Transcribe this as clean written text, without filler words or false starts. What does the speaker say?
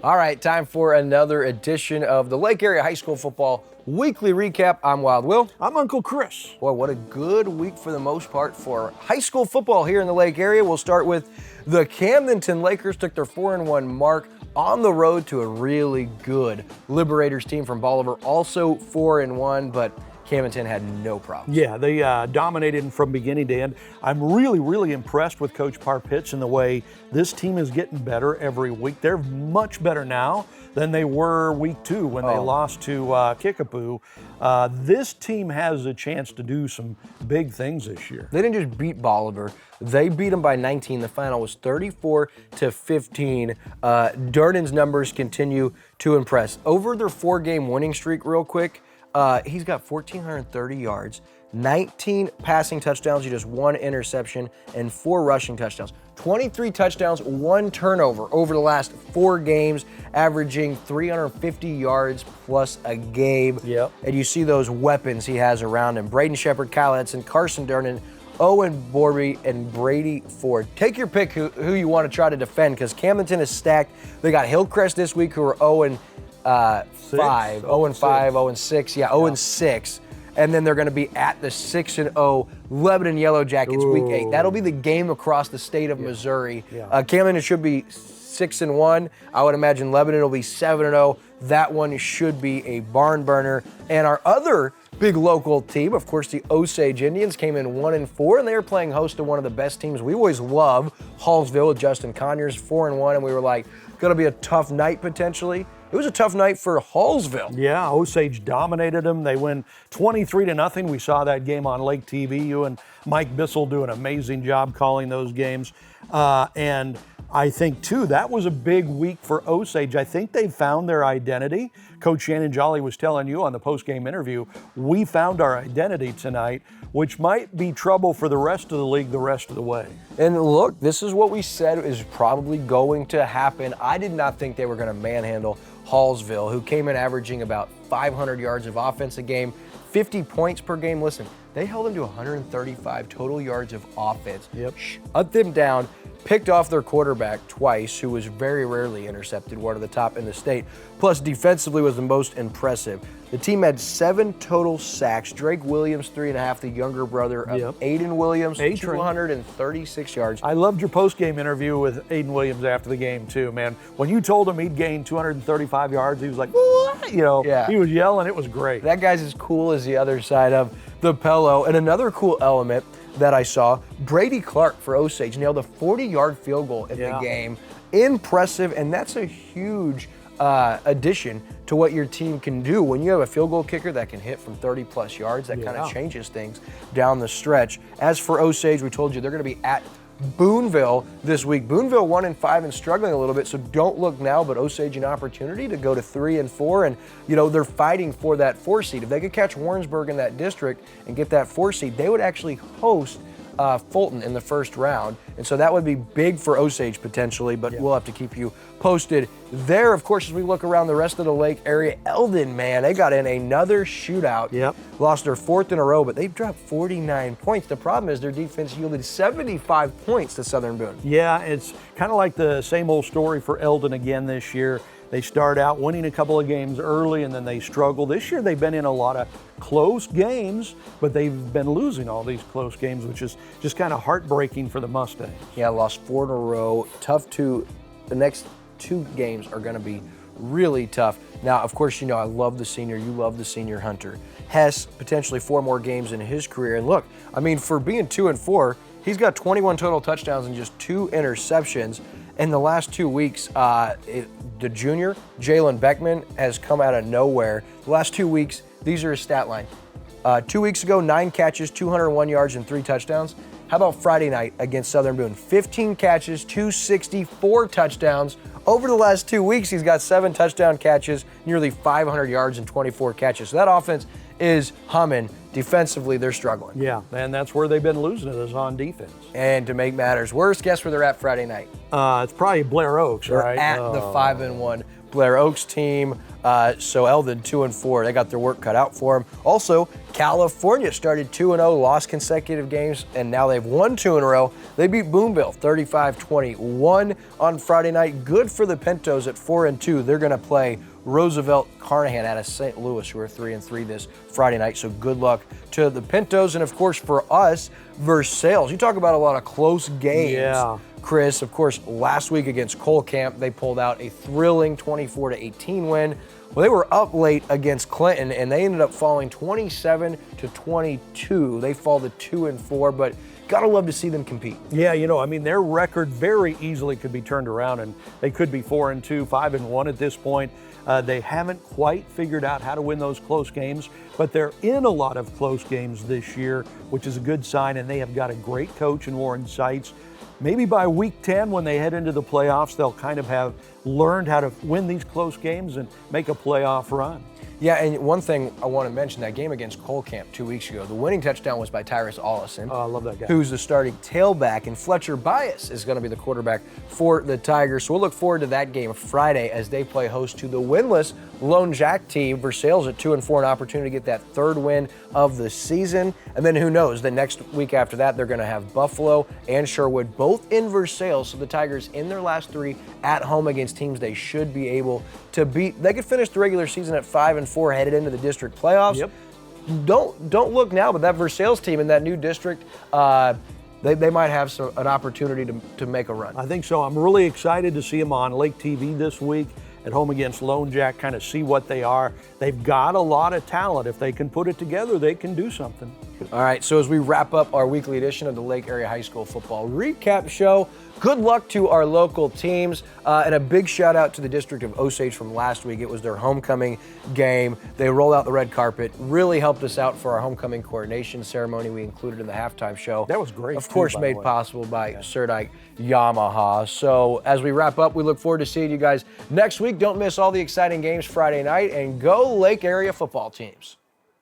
All right, time for another edition of the Lake Area High School Football Weekly Recap. I'm Wild Will. I'm Uncle Chris. Boy, what a good week for the most part for high school football here in the Lake Area. We'll start with the Camdenton Lakers took their 4-1 mark on the road to a really good Liberators team from Bolivar, also 4-1, but Camdenton had no problem. Yeah, they dominated from beginning to end. I'm really impressed with Coach Parpitz and the way this team is getting better every week. They're much better now than they were week 2 when they lost to Kickapoo. This team has a chance to do some big things this year. They didn't just beat Bolivar. They beat them by 19. The final was 34-15. Darden's numbers continue to impress. Over their 4-game winning streak real quick, he's got 1,430 yards, 19 passing touchdowns, he just 1 interception, and 4 rushing touchdowns. 23 touchdowns, 1 turnover over the last 4 games, averaging 350 yards plus a game. Yep. And you see those weapons he has around him. Braden Shepard, Kyle Edson, Carson Durnan, Owen Borby, and Brady Ford. Take your pick who you want to try to defend, because Camdenton is stacked. They got Hillcrest this week, who are 0-5, 0-6. Yeah, 0-6. And then they're going to be at the 6-0 Lebanon Yellow Jackets week 8. That'll be the game across the state of Missouri. Camden should be 6-1. I would imagine Lebanon will be 7-0. That one should be a barn burner. And our other big local team, of course, the Osage Indians, came in 1-4, and they were playing host to one of the best teams we always love, Hallsville with Justin Conyers, 4-1, and we were like, going to be a tough night potentially. It was a tough night for Hallsville. Yeah, Osage dominated them. They win 23-0. We saw that game on Lake TV. You and Mike Bissell do an amazing job calling those games. And I think, too, that was a big week for Osage. I think they found their identity. Coach Shannon Jolly was telling you on the post-game interview, we found our identity tonight, which might be trouble for the rest of the league the rest of the way. And look, this is what we said is probably going to happen. I did not think they were going to manhandle Hallsville, who came in averaging about 500 yards of offense a game, 50 points per game. Listen, they held them to 135 total yards of offense. Shut them down, picked off their quarterback twice, who was very rarely intercepted, one of the top in the state, plus defensively was the most impressive. The team had 7 total sacks. Drake Williams, 3.5, the younger brother of Aiden Williams, 236 yards. I loved your post-game interview with Aiden Williams after the game, too, man. When you told him he'd gained 235 yards, he was like, what? You know, he was yelling. It was great. That guy's as cool as the other side of the pillow. And another cool element that I saw, Brady Clark for Osage nailed a 40-yard field goal in the game. Impressive, and that's a huge addition to what your team can do. When you have a field goal kicker that can hit from 30-plus yards, that kind of changes things down the stretch. As for Osage, we told you they're going to be at Boonville this week. Boonville 1-5 and struggling a little bit, so don't look now, but Osage an opportunity to go to 3-4, and you know they're fighting for that 4 seed. If they could catch Warrensburg in that district and get that 4 seed, they would actually host Fulton in the first round, and so that would be big for Osage potentially, but we'll have to keep you posted there. Of course, as we look around the rest of the lake area, Eldon, man, they got in another shootout. Lost their 4th in a row, but they've dropped 49 points. The problem is their defense yielded 75 points to Southern Boone. Yeah, it's kind of like the same old story for Eldon again this year. They start out winning a couple of games early, and then they struggle. This year they've been in a lot of close games, but they've been losing all these close games, which is just kind of heartbreaking for the Mustangs. Yeah, lost 4 in a row. Tough to, the next 2 games are going to be really tough. Now, of course, you know I love the senior. You love the senior Hunter. Hess, potentially 4 more games in his career. And look, I mean, for being 2-4, he's got 21 total touchdowns and just 2 interceptions. In the last 2 weeks, the junior, Jalen Beckman, has come out of nowhere. The last 2 weeks, these are his stat line. 2 weeks ago, 9 catches, 201 yards, and 3 touchdowns. How about Friday night against Southern Boone? 15 catches, 264 touchdowns. Over the last 2 weeks, he's got 7 touchdown catches, nearly 500 yards, and 24 catches. So that offense is humming. defensively they're struggling. Yeah, and that's where they've been losing it, is on defense. And to make matters worse, guess where they're at Friday night? It's probably Blair Oaks, They're right? at the 5-1 Blair Oaks team. So Eldon 2-4. They got their work cut out for them. Also, California started 2-0, lost consecutive games, and now they've won 2 in a row. They beat Boonville 35-21 on Friday night. Good for the Pintos at 4-2. They're going to play Roosevelt Carnahan out of St. Louis, who are 3-3 this Friday night. So good luck to the Pintos. And of course, for us, Versailles. You talk about a lot of close games. Yeah. Chris, of course, last week against Colcamp, they pulled out a thrilling 24-18 win. Well, they were up late against Clinton, and they ended up falling 27-22. They fall to 2-4, but gotta love to see them compete. Yeah, I mean, their record very easily could be turned around, and they could be 4-2, 5-1 at this point. They haven't quite figured out how to win those close games, but they're in a lot of close games this year, which is a good sign, and they have got a great coach in Warren Seitz. Maybe by week 10, when they head into the playoffs, they'll kind of have learned how to win these close games and make a playoff run. Yeah, and one thing I want to mention, that game against Colcamp 2 weeks ago, the winning touchdown was by Tyrus Ollison. Oh, I love that guy. Who's the starting tailback, and Fletcher Bias is going to be the quarterback for the Tigers. So we'll look forward to that game Friday as they play host to the winless Lone Jack team. Versailles at 2-4, an opportunity to get that third win of the season. And then who knows, the next week after that, they're going to have Buffalo and Sherwood, both in Versailles. So the Tigers in their last 3 at home against teams they should be able to beat. They could finish the regular season at 5-4, headed into the district playoffs. Yep. Don't look now, but that Versailles team in that new district, they might have an opportunity to make a run. I think so. I'm really excited to see them on Lake TV this week at home against Lone Jack, kind of see what they are. They've got a lot of talent. If they can put it together, they can do something. All right, so as we wrap up our weekly edition of the Lake Area High School Football Recap Show, good luck to our local teams, and a big shout out to the District of Osage from last week. It was their homecoming game. They rolled out the red carpet, really helped us out for our homecoming coordination ceremony we included in the halftime show. That was great. Of course, made possible by Serdike Yamaha. So as we wrap up, we look forward to seeing you guys next week. Don't miss all the exciting games Friday night, and go Lake Area football teams.